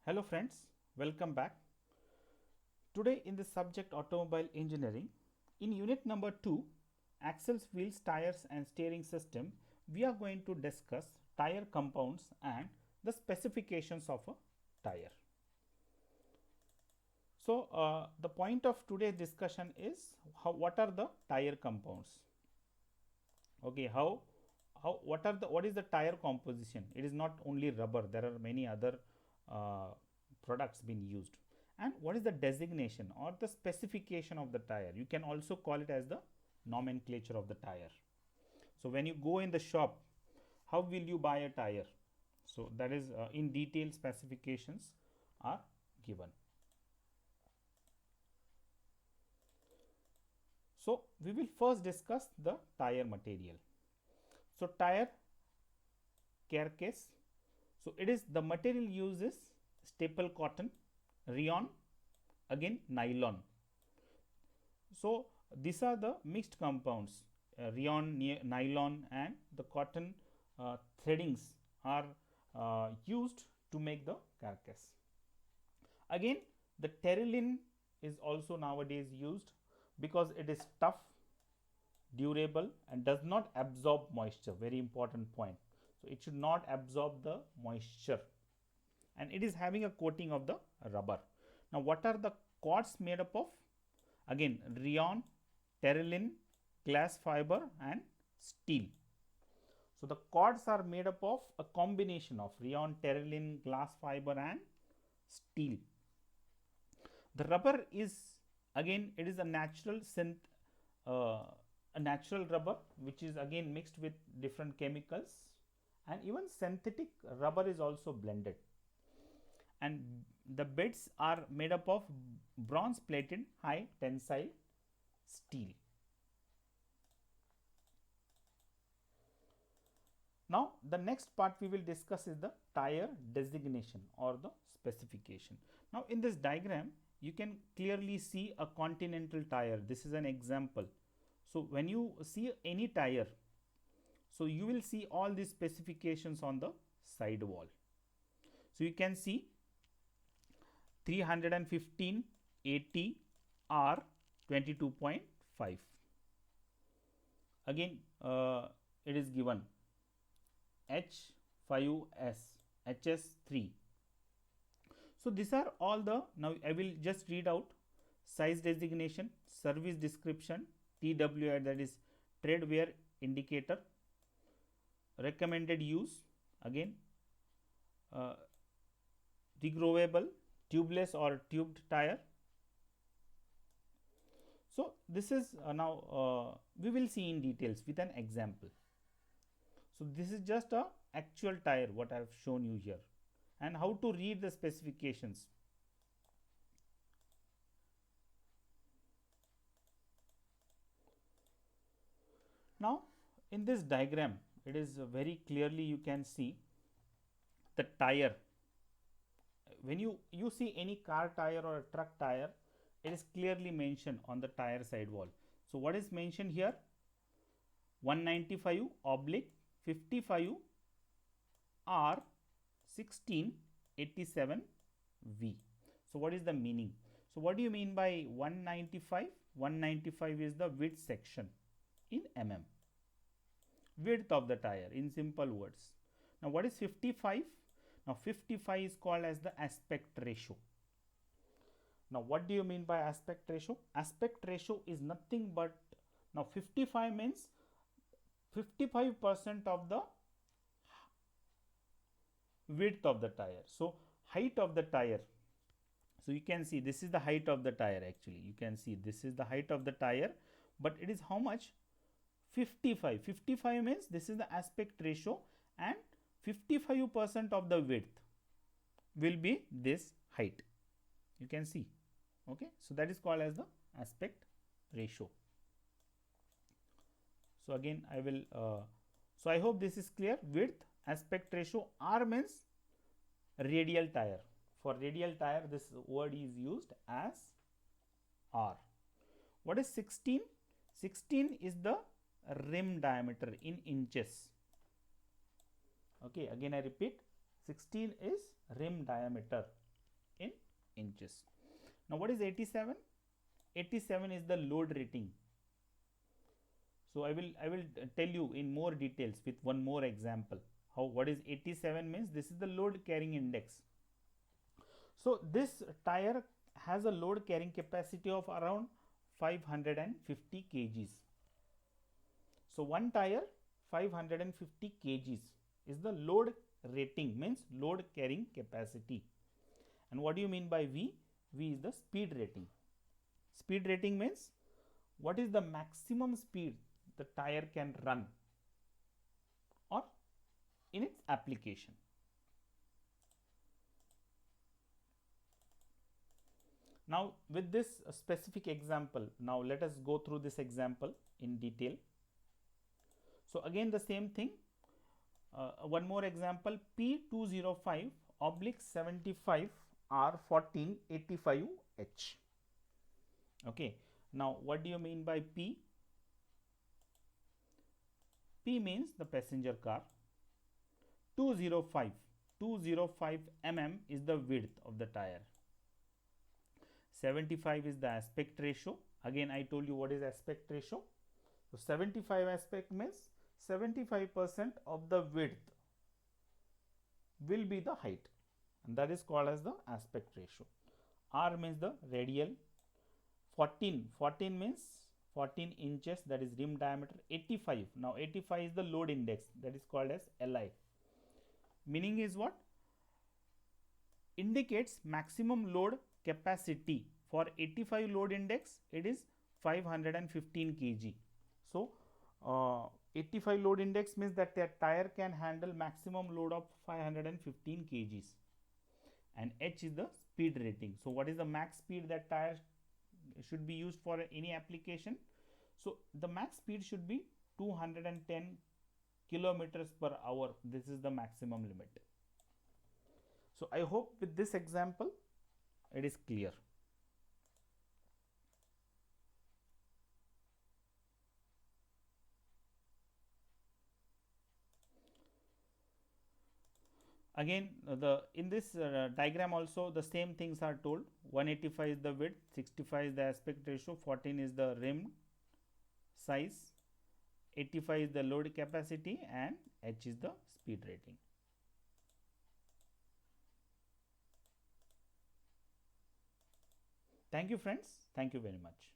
Hello friends, welcome back. Today in the subject automobile engineering, in unit number 2, axles, wheels, tires and steering system, we are going to discuss tire compounds and the specifications of a tire. So, the point of today's discussion is what are the tire compounds? Okay, what is the tire composition? It is not only rubber, there are many other uh, products being used. And what is the designation or the specification of the tire? You can also call it as the nomenclature of the tire. So when you go in the shop, how will you buy a tire? So that is in detail specifications are given. So we will first discuss the tire material. So tire carcass. So it is the material uses staple cotton, rayon, again nylon. So these are the mixed compounds, rayon, nylon and the cotton threadings are used to make the carcass. Again the terylene is also nowadays used because it is tough, durable and does not absorb moisture, very important point. So it should not absorb the moisture and it is having a coating of the rubber. Now what are the cords made up of? Again rayon, terylene, glass fiber and steel. So the cords are made up of a combination of rayon, terylene, glass fiber and steel. The rubber is, again it is a natural uh, a natural rubber which is again mixed with different chemicals, and even synthetic rubber is also blended, and the beds are made up of bronze plated high tensile steel. Now the next part we will discuss is the tire designation or the specification. Now in this diagram you can clearly see a continental tire. This is an example. So when you see any tire, so you will see all these specifications on the side wall. So you can see 315 80 R 22.5. Again it is given H5S, HS3. So these are all the, now I will just read out: size designation, service description, TWI, that is tread wear indicator, recommended use, again uh, regroovable, tubeless or tubed tire. So this is now we will see in details with an example. So this is just a actual tire what I have shown you here, and how to read the specifications. Now in this diagram it is very clearly you can see the tire. When you see any car tire or a truck tire, it is clearly mentioned on the tire side wall. So what is mentioned here? 195 oblique 55 R 1687 V. So what is the meaning? So what do you mean by 195? 195 is the width section in mm, width of the tire in simple words. Now what is 55? Now 55 is called as the aspect ratio. Now what do you mean by aspect ratio? Aspect ratio is nothing but, now 55 means 55% of the width of the tire. So height of the tire. So you can see this is the height of the tire, actually you can see this is the height of the tire, but it is how much? 55. 55 means this is the aspect ratio, and 55% of the width will be this height, you can see. Okay, so that is called as the aspect ratio. So again I will so I hope this is clear. Width, aspect ratio. R means radial tire. For radial tire this word is used as R. What is 16? 16 is the rim diameter in inches. Okay, again I repeat, 16 is rim diameter. inches. Now what is 87? 87 is the load rating. So I will tell you in more details with one more example how what is 87 means. This is the load carrying index. So this tire has a load carrying capacity of around 550 kgs. So one tire 550 kgs is the load rating, means load carrying capacity. And what do you mean by V? V is the speed rating. Speed rating means what is the maximum speed the tire can run or in its application. Now with this specific example, now let us go through this example in detail. So again the same thing, one more example, P205/75 R1485H. Okay, now what do you mean by P? P means the passenger car. 205 mm is the width of the tire. 75 is the aspect ratio. Again I told you what is aspect ratio. So 75 aspect means 75% of the width will be the height, and that is called as the aspect ratio. R means the radial. 14 means 14 inches, that is rim diameter. 85, now 85 is the load index, that is called as Li. Meaning is what? Indicates maximum load capacity. For 85 load index, it is 515 kg. So 85 load index means that the tire can handle maximum load of 515 kgs. And H is the speed rating. So what is the max speed that tire should be used for any application? So the max speed should be 210 kilometers per hour. This is the maximum limit. So I hope with this example it is clear. Again in this diagram also the same things are told. 185 is the width, 65 is the aspect ratio, 14 is the rim size, 85 is the load capacity, and H is the speed rating. Thank you friends. Thank you very much.